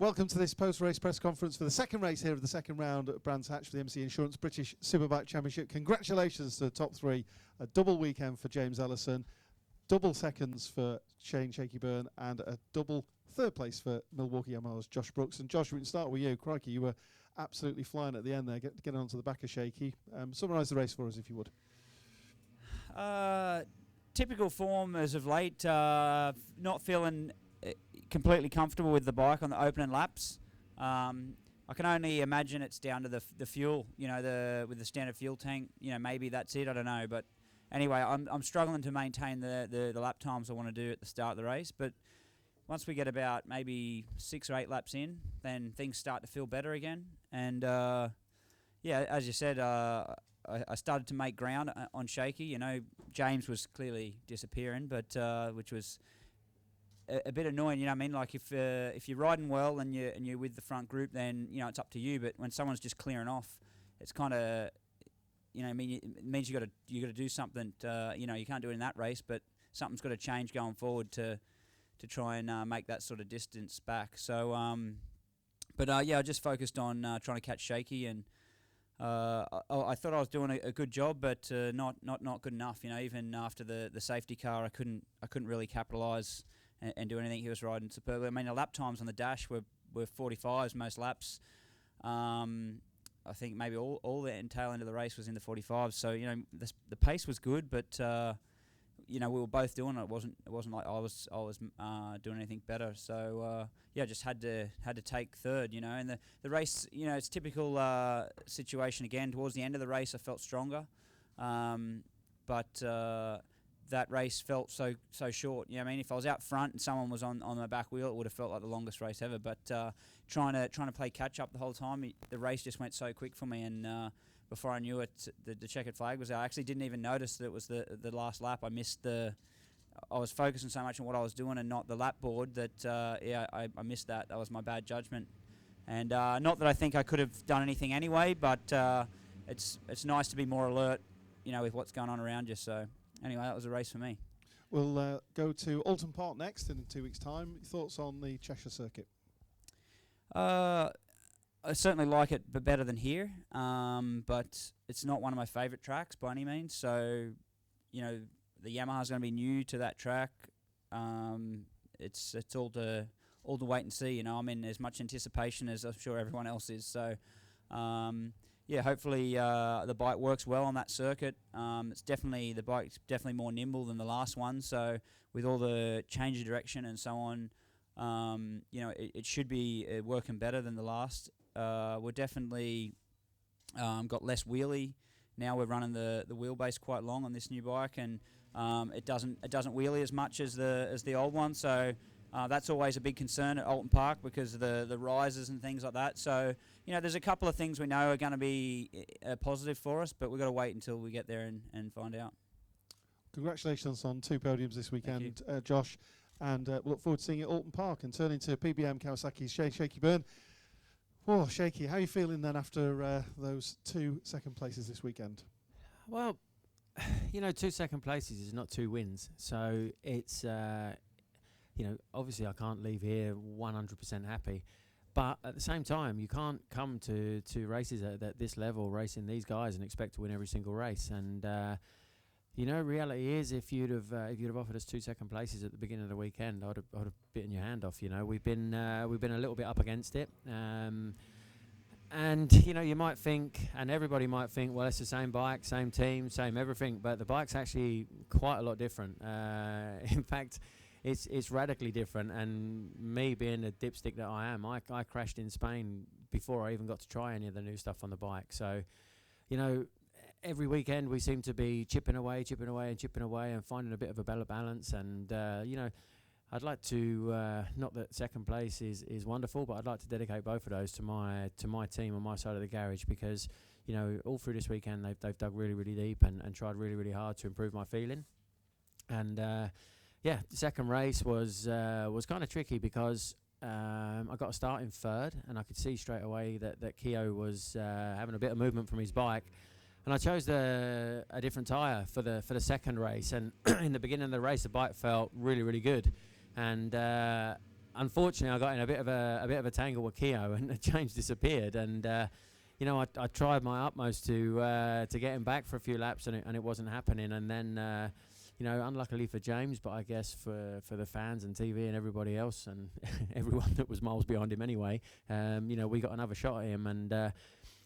Welcome to this post-race press conference for the second race here of the second round at Brands Hatch for the MCE Insurance British Superbike Championship. Congratulations to the top three. A double weekend for James Ellison, double seconds for Shane Shaky Byrne, and a double third place for Milwaukee Yamaha's Josh Brooks. And Josh, we can start with you. Crikey, you were absolutely flying at the end there, getting onto the back of Shaky. Summarise the race for us, if you would. Typical form as of late. Not feeling completely comfortable with the bike on the opening laps. I can only imagine it's down to the fuel. You know, with the standard fuel tank. You know, maybe that's it. I don't know. But anyway, I'm struggling to maintain the lap times I want to do at the start of the race. But once we get about maybe 6 or 8 laps in, then things start to feel better again. And yeah, as you said, I started to make ground on Shaky. You know, James was clearly disappearing, but which was a bit annoying. You know what I mean? Like if you're riding well and you're with the front group, then you know it's up to you. But when someone's just clearing off, it's kind of, you know, I mean, it means you got to do something. You know, you can't do it in that race, but something's got to change going forward to try and make that sort of distance back. So, yeah, I just focused on trying to catch Shaky, and I thought I was doing a good job, but not good enough. You know, even after the safety car, I couldn't really capitalise and do anything. He was riding superbly. I mean, the lap times on the dash were 45s most laps. I think maybe all the tail end of the race was in the 45s. So you know, the pace was good, but you know, we were both doing it. It wasn't like I was doing anything better. So yeah, just had to take third. You know, and the race, you know, it's typical situation again. Towards the end of the race, I felt stronger, but that race felt so short. You know, I mean, if I was out front and someone was on my back wheel, it would have felt like the longest race ever. But trying to play catch up the whole time, the race just went so quick for me, and before I knew it, the checkered flag was out. I actually didn't even notice that it was the last lap. I was focusing so much on what I was doing and not the lap board that yeah, I missed that. That was my bad judgment. And not that I think I could have done anything anyway, but it's nice to be more alert, you know, with what's going on around you. So anyway, that was a race for me. We'll go to Alton Park next in 2 weeks' time. Thoughts on the Cheshire circuit? I certainly like it, but better than here. But it's not one of my favourite tracks by any means. So, you know, the Yamaha's going to be new to that track. It's all to wait and see. You know, I'm in as much anticipation as I'm sure everyone else is. So, yeah, hopefully the bike works well on that circuit. The bike's definitely more nimble than the last one. So, with all the change of direction and so on, you know, it should be working better than the last. We're definitely got less wheelie now. We're running the wheelbase quite long on this new bike, and it doesn't wheelie as much as the old one. So that's always a big concern at Alton Park because of the rises and things like that. So you know, there's a couple of things we know are going to be positive for us, but we've got to wait until we get there and find out. Congratulations on 2 podiums this weekend, Josh, and we'll look forward to seeing you at Alton Park. And turning to PBM Kawasaki's Shaky Byrne. Oh, Shaky, how are you feeling then after those 2 second places this weekend? Well, you know, 2 second places is not 2 wins. So it's, you know, obviously I can't leave here 100% happy. But at the same time, you can't come to races at this level, racing these guys, and expect to win every single race. And, you know, reality is if you'd have offered us 2 second places at the beginning of the weekend, I'd have bitten your hand off. You know, we've been a little bit up against it, and you know, you might think, and everybody might think, well, it's the same bike, same team, same everything, but the bike's actually quite a lot different. In fact, it's radically different. And me being the dipstick that I am, I crashed in Spain before I even got to try any of the new stuff on the bike. So, you know, every weekend we seem to be chipping away and finding a bit of a better balance. And, you know, I'd like to, not that second place is wonderful, but I'd like to dedicate both of those to my team on my side of the garage, because, you know, all through this weekend they've dug really, really deep and tried really, really hard to improve my feeling. And, yeah, the second race was kind of tricky because I got a start in third, and I could see straight away that Keogh was having a bit of movement from his bike. And I chose a different tyre for the second race. And in the beginning of the race, the bike felt really, really good. And unfortunately, I got in a bit of a tangle with Keogh, and James disappeared. And you know, I tried my utmost to get him back for a few laps, and it wasn't happening. And then you know, unluckily for James, but I guess for the fans and TV and everybody else and everyone that was miles behind him anyway, you know, we got another shot at him, and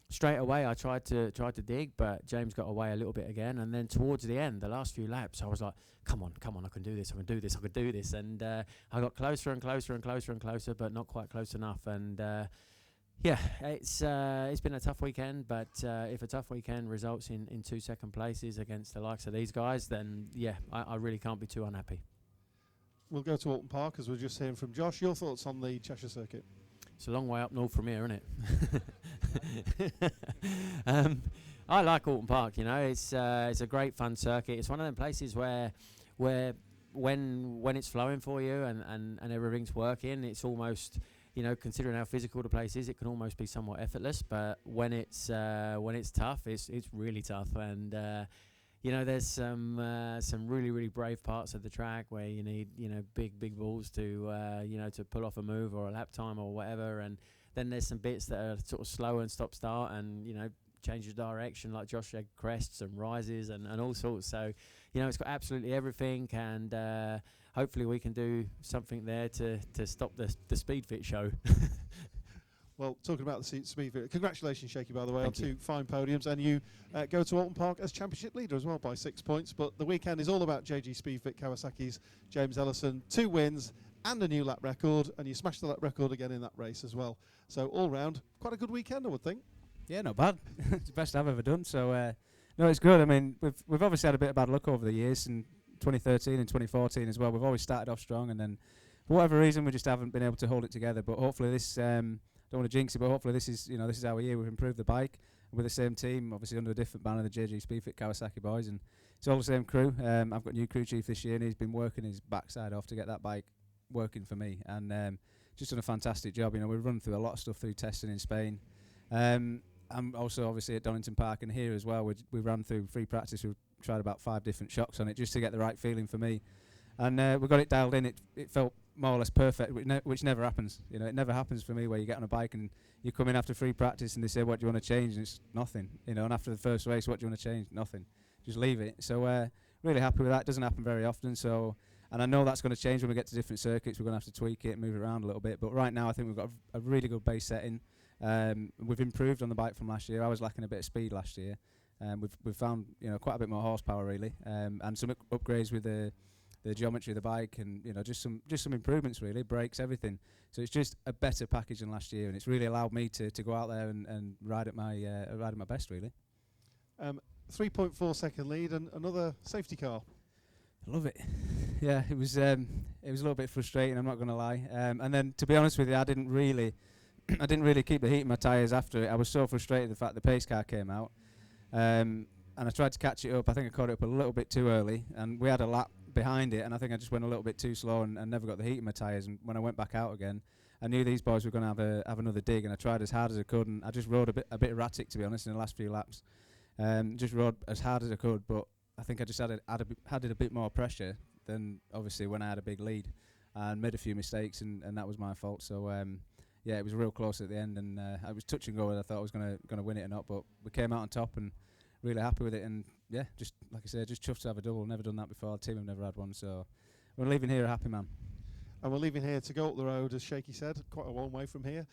straight away I tried to dig, but James got away a little bit again. And then towards the end, the last few laps, I was like, come on, I can do this, and I got closer and closer and closer and closer, but not quite close enough. And yeah, it's been a tough weekend, but if a tough weekend results in 2 second places against the likes of these guys, then yeah, I really can't be too unhappy. We'll go to Alton Park, as we're just hearing from Josh. Your thoughts on the Cheshire circuit? It's a long way up north from here, isn't it? I like Alton Park. You know, it's a great fun circuit. It's one of them places where when it's flowing for you and everything's working, it's almost, you know, considering how physical the place is, it can almost be somewhat effortless. But when it's tough, it's really tough. And you know, there's some really brave parts of the track where you need, you know, big balls to you know, to pull off a move or a lap time or whatever. And then there's some bits that are sort of slow and stop start, and you know, changes direction, like Josh said, crests and rises and all sorts. So you know, it's got absolutely everything, and hopefully we can do something there to stop the Speed Fit show. Well, talking about the Speed Fit, congratulations, Shaky, by the way, Thank on you. 2 fine podiums, and you go to Alton Park as championship leader as well by 6 points. But the weekend is all about JG Speed Fit Kawasaki's James Ellison, 2 wins and a new lap record, and you smashed the lap record again in that race as well. So all round, quite a good weekend, I would think. Yeah, not bad. It's the best I've ever done. So no, it's good. I mean, we've obviously had a bit of bad luck over the years, in 2013 and 2014 as well. We've always started off strong, and then for whatever reason we just haven't been able to hold it together. But hopefully this, don't want to jinx it, but hopefully this is, you know, this is our year. We've improved the bike with the same team, obviously under a different banner, the JG Speedfit Kawasaki boys, and it's all the same crew. I've got new crew chief this year, and he's been working his backside off to get that bike working for me, and just done a fantastic job. You know, we've run through a lot of stuff through testing in Spain. I'm also obviously at Donington Park and here as well. We ran through free practice. We've tried about 5 different shocks on it just to get the right feeling for me, and we got it dialed in. It felt more or less perfect, which never happens. You know, it never happens for me where you get on a bike and you come in after free practice and they say, what do you want to change? And it's nothing. You know, and after the first race, what do you want to change? Nothing. Just leave it. So really happy with that. It doesn't happen very often. So, and I know that's going to change when we get to different circuits. We're going to have to tweak it, move it around a little bit. But right now, I think we've got a really good base setting. We've improved on the bike from last year. I was lacking a bit of speed last year. We've found, you know, quite a bit more horsepower really, and some upgrades with the geometry of the bike, and you know, just some improvements really, brakes, everything. So it's just a better package than last year, and it's really allowed me to go out there and ride at my best really. 3.4 second lead and another safety car. I love it. Yeah, it was a little bit frustrating, I'm not going to lie. And then to be honest with you, I didn't really keep the heat in my tyres after it. I was so frustrated the fact the pace car came out, and I tried to catch it up. I think I caught it up a little bit too early, and we had a lap behind it, and I think I just went a little bit too slow and never got the heat in my tyres. And when I went back out again, I knew these boys were going to have another dig, and I tried as hard as I could, and I just rode a bit erratic, to be honest, in the last few laps. Just rode as hard as I could, but I think I just had a bit more pressure than obviously when I had a big lead, and made a few mistakes, and that was my fault. So yeah, it was real close at the end, and I was touch and go whether I thought I was going to win it or not, but we came out on top and really happy with it. And yeah, just like I said, just chuffed to have a double. Never done that before. The team have never had one, so we're leaving here a happy man. And we're leaving here to go up the road, as Shaky said, quite a long way from here,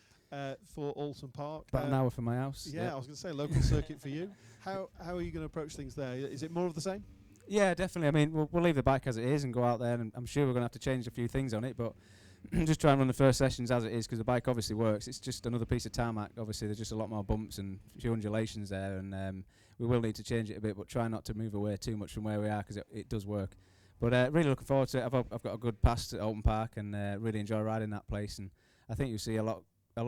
for Alton Park. About an hour from my house. Yeah, I was going to say local circuit for you. How are you going to approach things there? Is it more of the same? Yeah, definitely. I mean, we'll leave the bike as it is and go out there, and I'm sure we're going to have to change a few things on it, but just try and run the first sessions as it is, because the bike obviously works. It's just another piece of tarmac. Obviously, there's just a lot more bumps and a few undulations there, and we will need to change it a bit, but try not to move away too much from where we are, because it does work. But really looking forward to it. I've got a good pass at Alton Park, and really enjoy riding that place. And I think you'll see a lot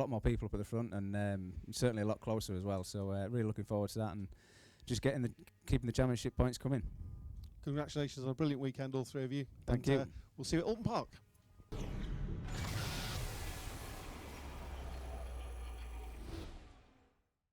more people up at the front, and certainly a lot closer as well. So really looking forward to that, and just keeping the championship points coming. Congratulations on a brilliant weekend, all three of you. Thank you. We'll see you at Alton Park.